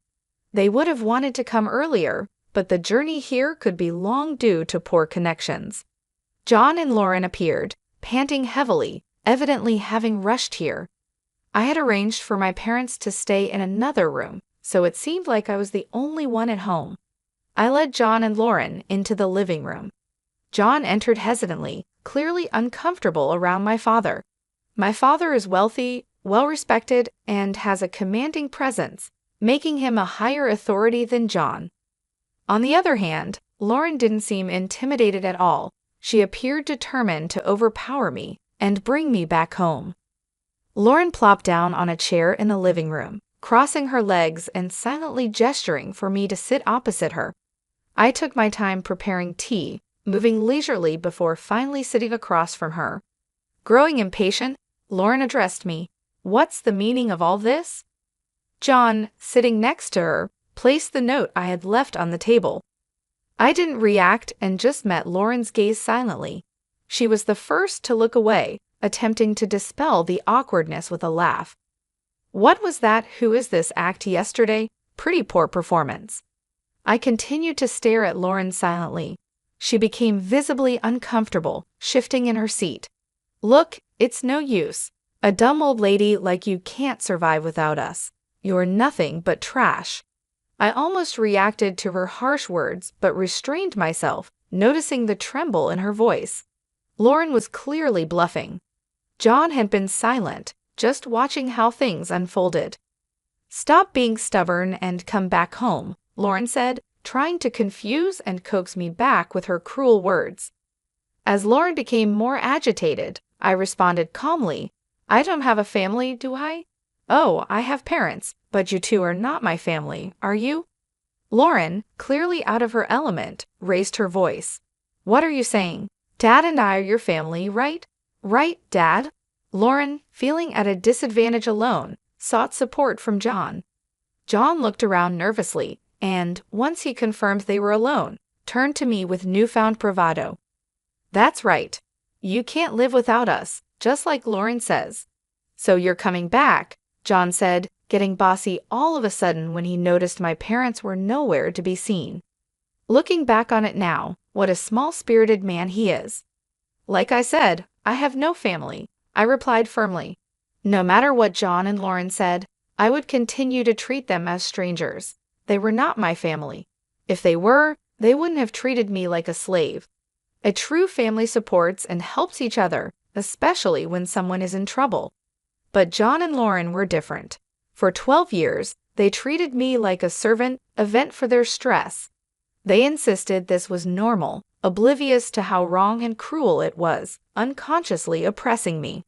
They would have wanted to come earlier, but the journey here could be long due to poor connections. John and Lauren appeared, panting heavily, evidently having rushed here. I had arranged for my parents to stay in another room, so it seemed like I was the only one at home. I led John and Lauren into the living room. John entered hesitantly, clearly uncomfortable around my father. My father is wealthy, well-respected, and has a commanding presence, making him a higher authority than John. On the other hand, Lauren didn't seem intimidated at all. She appeared determined to overpower me and bring me back home. Lauren plopped down on a chair in the living room, crossing her legs and silently gesturing for me to sit opposite her. I took my time preparing tea, moving leisurely before finally sitting across from her. Growing impatient, Lauren addressed me. "What's the meaning of all this?" John, sitting next to her, placed the note I had left on the table. I didn't react and just met Lauren's gaze silently. She was the first to look away, attempting to dispel the awkwardness with a laugh. "What was that 'who is this' act yesterday? Pretty poor performance." I continued to stare at Lauren silently. She became visibly uncomfortable, shifting in her seat. "Look, it's no use. A dumb old lady like you can't survive without us. You're nothing but trash." I almost reacted to her harsh words but restrained myself, noticing the tremble in her voice. Lauren was clearly bluffing. John had been silent, just watching how things unfolded. "Stop being stubborn and come back home," Lauren said, trying to confuse and coax me back with her cruel words. As Lauren became more agitated, I responded calmly, "I don't have a family, do I?" "Oh, I have parents, but you two are not my family, are you?" Lauren, clearly out of her element, raised her voice. "What are you saying? Dad and I are your family, right?" "Right, Dad?" Lauren, feeling at a disadvantage alone, sought support from John. John looked around nervously, and, once he confirmed they were alone, turned to me with newfound bravado. "That's right. You can't live without us, just like Lauren says." "So you're coming back," John said, getting bossy all of a sudden when he noticed my parents were nowhere to be seen. Looking back on it now, what a small-spirited man he is. "Like I said, I have no family," I replied firmly. No matter what John and Lauren said, I would continue to treat them as strangers. They were not my family. If they were, they wouldn't have treated me like a slave. A true family supports and helps each other, especially when someone is in trouble. But John and Lauren were different. For 12 years, they treated me like a servant, a vent for their stress. They insisted this was normal, oblivious to how wrong and cruel it was, unconsciously oppressing me.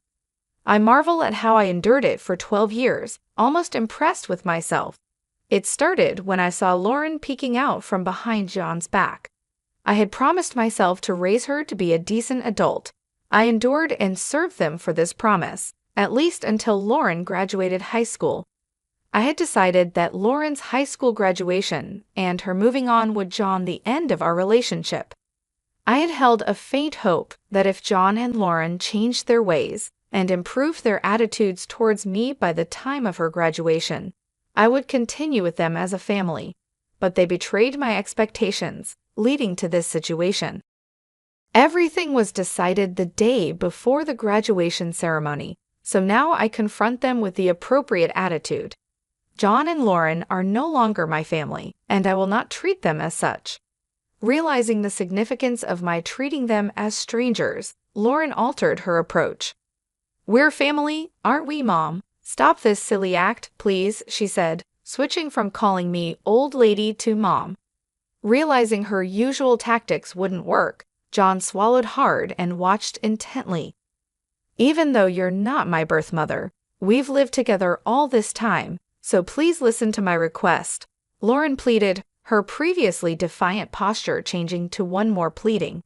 I marvel at how I endured it for 12 years, almost impressed with myself. It started when I saw Lauren peeking out from behind John's back. I had promised myself to raise her to be a decent adult. I endured and served them for this promise, at least until Lauren graduated high school. I had decided that Lauren's high school graduation and her moving on would John the end of our relationship. I had held a faint hope that if John and Lauren changed their ways and improved their attitudes towards me by the time of her graduation, I would continue with them as a family. But they betrayed my expectations, leading to this situation. Everything was decided the day before the graduation ceremony, so now I confront them with the appropriate attitude. John and Lauren are no longer my family, and I will not treat them as such. Realizing the significance of my treating them as strangers, Lauren altered her approach. "We're family, aren't we, Mom? Stop this silly act, please," she said, switching from calling me old lady to Mom. Realizing her usual tactics wouldn't work, John swallowed hard and watched intently. "Even though you're not my birth mother, we've lived together all this time, so please listen to my request," Lauren pleaded, her previously defiant posture changing to one more pleading.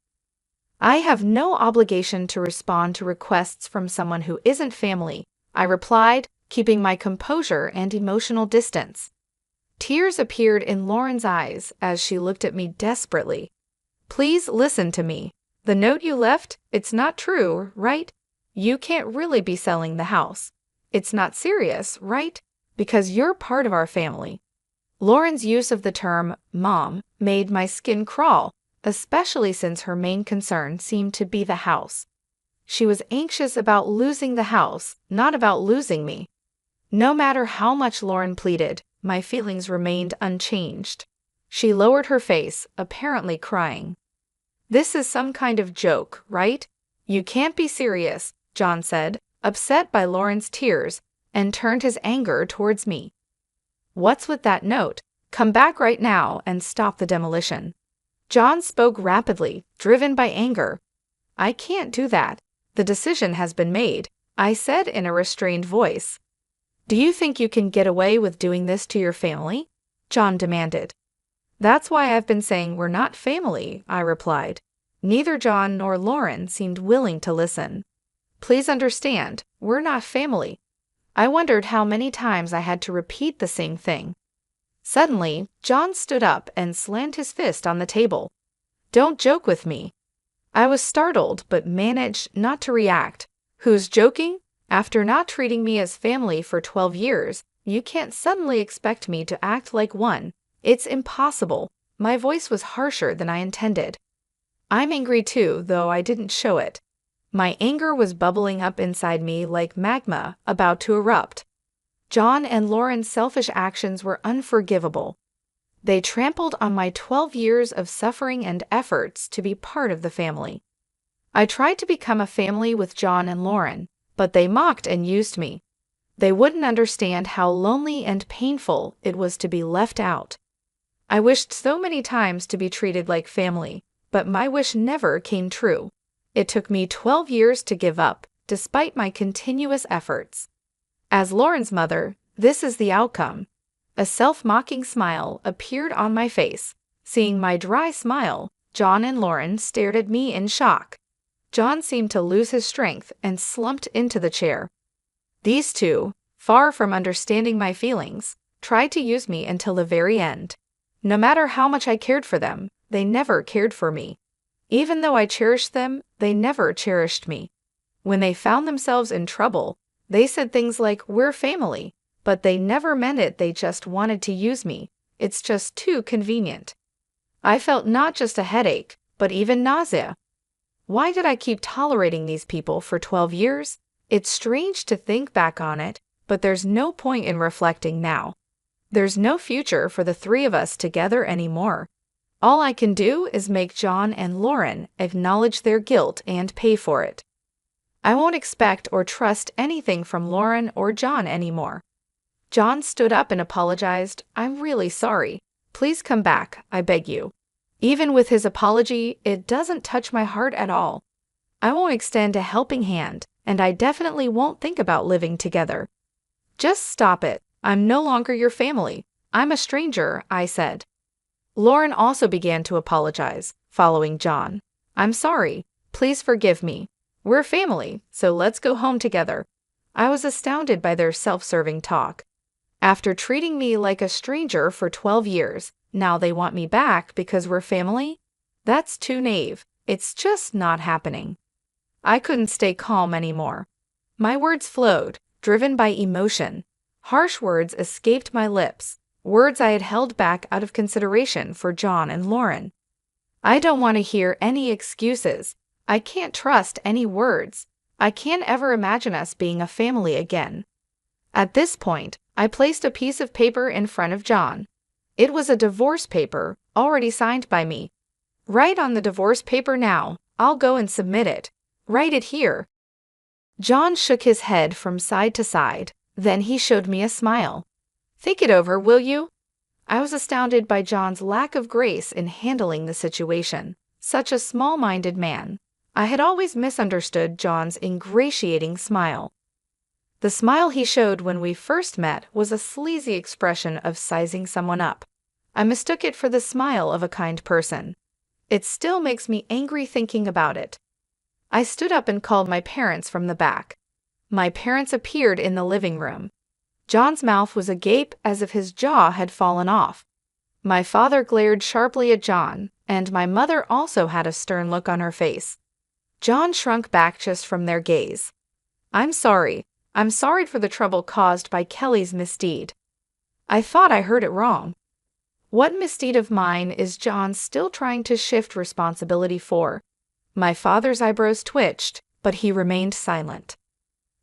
"I have no obligation to respond to requests from someone who isn't family," I replied, keeping my composure and emotional distance. Tears appeared in Lauren's eyes as she looked at me desperately. "Please listen to me. The note you left, it's not true, right? You can't really be selling the house. It's not serious, right? Because you're part of our family." Lauren's use of the term "mom" made my skin crawl, especially since her main concern seemed to be the house. She was anxious about losing the house, not about losing me. No matter how much Lauren pleaded, my feelings remained unchanged. She lowered her face, apparently crying. "This is some kind of joke, right? You can't be serious," John said, upset by Lauren's tears, and turned his anger towards me. "What's with that note? Come back right now and stop the demolition." John spoke rapidly, driven by anger. "I can't do that. The decision has been made," I said in a restrained voice. "Do you think you can get away with doing this to your family?" John demanded. "That's why I've been saying we're not family," I replied. Neither John nor Lauren seemed willing to listen. "Please understand, we're not family." I wondered how many times I had to repeat the same thing. Suddenly, John stood up and slammed his fist on the table. "Don't joke with me." I was startled but managed not to react. "Who's joking? After not treating me as family for 12 years, you can't suddenly expect me to act like one. It's impossible." My voice was harsher than I intended. I'm angry too, though I didn't show it. My anger was bubbling up inside me like magma about to erupt. John and Lauren's selfish actions were unforgivable. They trampled on my 12 years of suffering and efforts to be part of the family. I tried to become a family with John and Lauren, but they mocked and used me. They wouldn't understand how lonely and painful it was to be left out. I wished so many times to be treated like family, but my wish never came true. It took me 12 years to give up, despite my continuous efforts. As Lauren's mother, this is the outcome. A self-mocking smile appeared on my face. Seeing my dry smile, John and Lauren stared at me in shock. John seemed to lose his strength and slumped into the chair. These two, far from understanding my feelings, tried to use me until the very end. No matter how much I cared for them, they never cared for me. Even though I cherished them, they never cherished me. When they found themselves in trouble, they said things like, "We're family," but they never meant it. They just wanted to use me. It's just too convenient. I felt not just a headache, but even nausea. Why did I keep tolerating these people for 12 years? It's strange to think back on it, but there's no point in reflecting now. There's no future for the three of us together anymore. All I can do is make John and Lauren acknowledge their guilt and pay for it. I won't expect or trust anything from Lauren or John anymore. John stood up and apologized. "I'm really sorry. Please come back, I beg you." Even with his apology, it doesn't touch my heart at all. I won't extend a helping hand, and I definitely won't think about living together." "Just stop it. I'm no longer your family. I'm a stranger," I said. Lauren also began to apologize, following John. "I'm sorry. Please forgive me. We're family, so let's go home together." I was astounded by their self-serving talk. After treating me like a stranger for 12 years, now they want me back because we're family? That's too naive. It's just not happening. I couldn't stay calm anymore. My words flowed, driven by emotion. Harsh words escaped my lips, words I had held back out of consideration for John and Lauren. I don't want to hear any excuses. I can't trust any words. I can't ever imagine us being a family again. At this point, I placed a piece of paper in front of John. It was a divorce paper, already signed by me. "Write on the divorce paper now. I'll go and submit it. Write it here." John shook his head from side to side. Then he showed me a smile. "Think it over, will you?" I was astounded by John's lack of grace in handling the situation. Such a small-minded man. I had always misunderstood John's ingratiating smile. The smile he showed when we first met was a sleazy expression of sizing someone up. I mistook it for the smile of a kind person. It still makes me angry thinking about it. I stood up and called my parents from the back. My parents appeared in the living room. John's mouth was agape as if his jaw had fallen off. My father glared sharply at John, and my mother also had a stern look on her face. John shrunk back just from their gaze. "I'm sorry. I'm sorry for the trouble caused by Kelly's misdeed." I thought I heard it wrong. What misdeed of mine is John still trying to shift responsibility for? My father's eyebrows twitched, but he remained silent.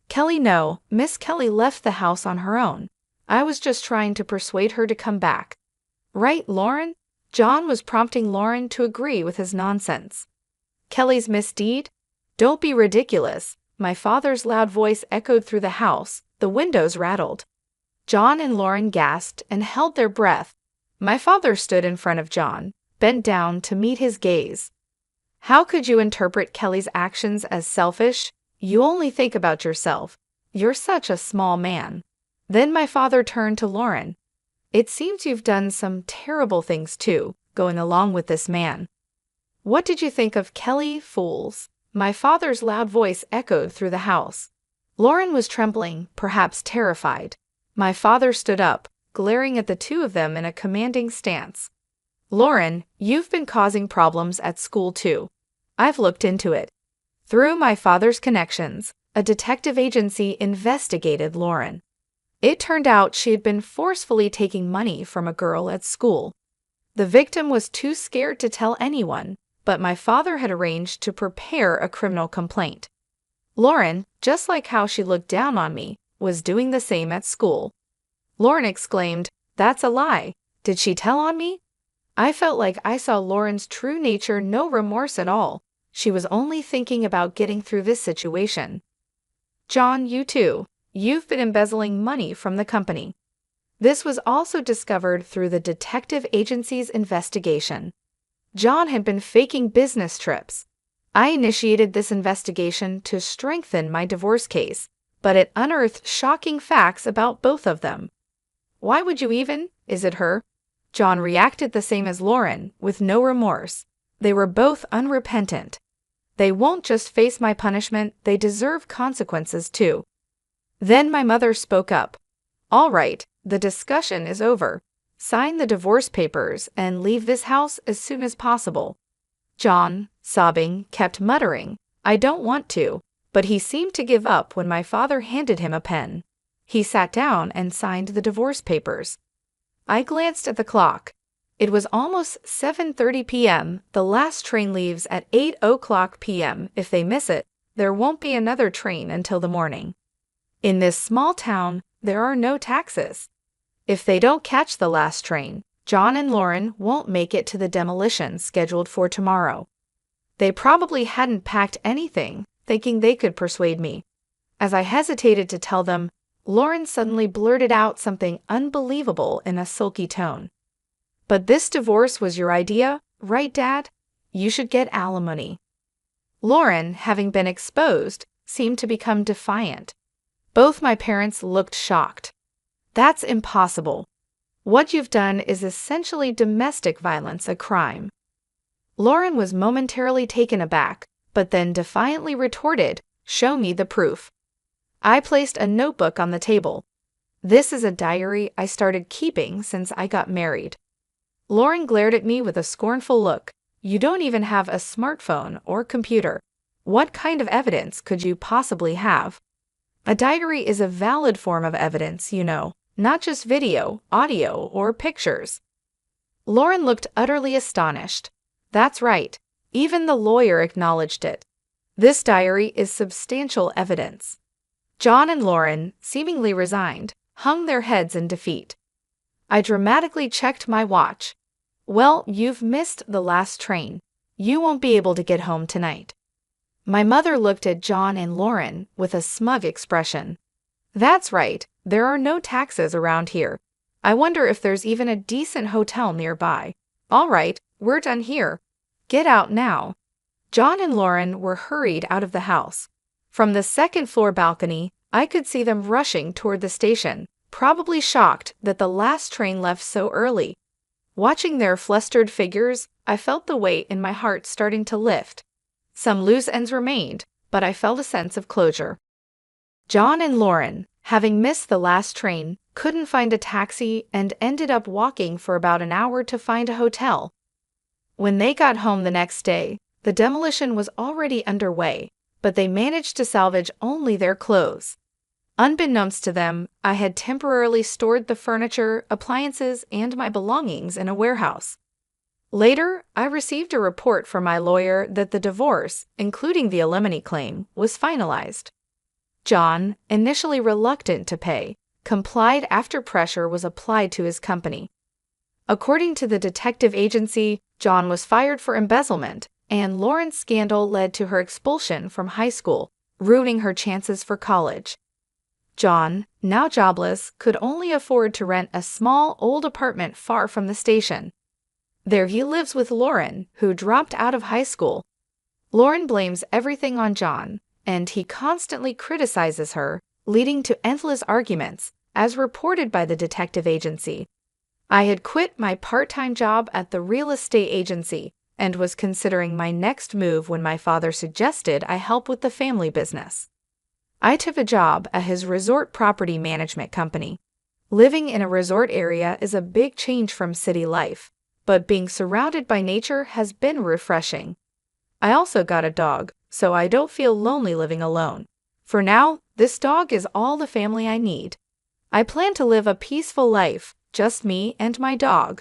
"Kelly, no. Miss Kelly left the house on her own. I was just trying to persuade her to come back." "Right, Lauren?" John was prompting Lauren to agree with his nonsense. "Kelly's misdeed? Don't be ridiculous." My father's loud voice echoed through the house. The windows rattled. John and Lauren gasped and held their breath. My father stood in front of John, bent down to meet his gaze. "How could you interpret Kelly's actions as selfish? You only think about yourself. You're such a small man." Then my father turned to Lauren. "It seems you've done some terrible things too, going along with this man. What did you think of Kelly, fools?" My father's loud voice echoed through the house. Lauren was trembling, perhaps terrified. My father stood up, glaring at the two of them in a commanding stance. "Lauren, you've been causing problems at school too. I've looked into it." Through my father's connections, a detective agency investigated Lauren. It turned out she had been forcefully taking money from a girl at school. The victim was too scared to tell anyone, but my father had arranged to prepare a criminal complaint. Lauren, just like how she looked down on me, was doing the same at school. Lauren exclaimed, "That's a lie. Did she tell on me?" I felt like I saw Lauren's true nature, no remorse at all. She was only thinking about getting through this situation. "John, you too. You've been embezzling money from the company." This was also discovered through the detective agency's investigation. John had been faking business trips. I initiated this investigation to strengthen my divorce case, but it unearthed shocking facts about both of them. "Why would you even? Is it her?" John reacted the same as Lauren, with no remorse. They were both unrepentant. They won't just face my punishment, they deserve consequences too. Then my mother spoke up. "All right, the discussion is over. Sign the divorce papers and leave this house as soon as possible." John, sobbing, kept muttering, "I don't want to," but he seemed to give up when my father handed him a pen. He sat down and signed the divorce papers. I glanced at the clock. It was almost 7:30 p.m. The last train leaves at 8:00 p.m. If they miss it, there won't be another train until the morning. In this small town, there are no taxis. If they don't catch the last train, John and Lauren won't make it to the demolition scheduled for tomorrow. They probably hadn't packed anything, thinking they could persuade me. As I hesitated to tell them, Lauren suddenly blurted out something unbelievable in a sulky tone. "But this divorce was your idea, right, Dad? You should get alimony." Lauren, having been exposed, seemed to become defiant. Both my parents looked shocked. That's impossible. What you've done is essentially domestic violence, a crime. Lauren was momentarily taken aback, but then defiantly retorted, "Show me the proof." I placed a notebook on the table. "This is a diary I started keeping since I got married." Lauren glared at me with a scornful look. "You don't even have a smartphone or computer. What kind of evidence could you possibly have?" "A diary is a valid form of evidence, you know, not just video, audio, or pictures." Lauren looked utterly astonished. "That's right. Even the lawyer acknowledged it. This diary is substantial evidence." John and Lauren, seemingly resigned, hung their heads in defeat. I dramatically checked my watch. "Well, you've missed the last train. You won't be able to get home tonight." My mother looked at John and Lauren with a smug expression. "That's right, there are no taxis around here. I wonder if there's even a decent hotel nearby. All right, we're done here. Get out now." John and Lauren were hurried out of the house. From the second-floor balcony, I could see them rushing toward the station, probably shocked that the last train left so early. Watching their flustered figures, I felt the weight in my heart starting to lift. Some loose ends remained, but I felt a sense of closure. John and Lauren, having missed the last train, couldn't find a taxi and ended up walking for about an hour to find a hotel. When they got home the next day, the demolition was already underway, but they managed to salvage only their clothes. Unbeknownst to them, I had temporarily stored the furniture, appliances, and my belongings in a warehouse. Later, I received a report from my lawyer that the divorce, including the alimony claim, was finalized. John, initially reluctant to pay, complied after pressure was applied to his company. According to the detective agency, John was fired for embezzlement, and Lauren's scandal led to her expulsion from high school, ruining her chances for college. John, now jobless, could only afford to rent a small, old apartment far from the station. There he lives with Lauren, who dropped out of high school. Lauren blames everything on John, and he constantly criticizes her, leading to endless arguments, as reported by the detective agency. I had quit my part-time job at the real estate agency and was considering my next move when my father suggested I help with the family business. I took a job at his resort property management company. Living in a resort area is a big change from city life, but being surrounded by nature has been refreshing. I also got a dog, so I don't feel lonely living alone. For now, this dog is all the family I need. I plan to live a peaceful life, just me and my dog.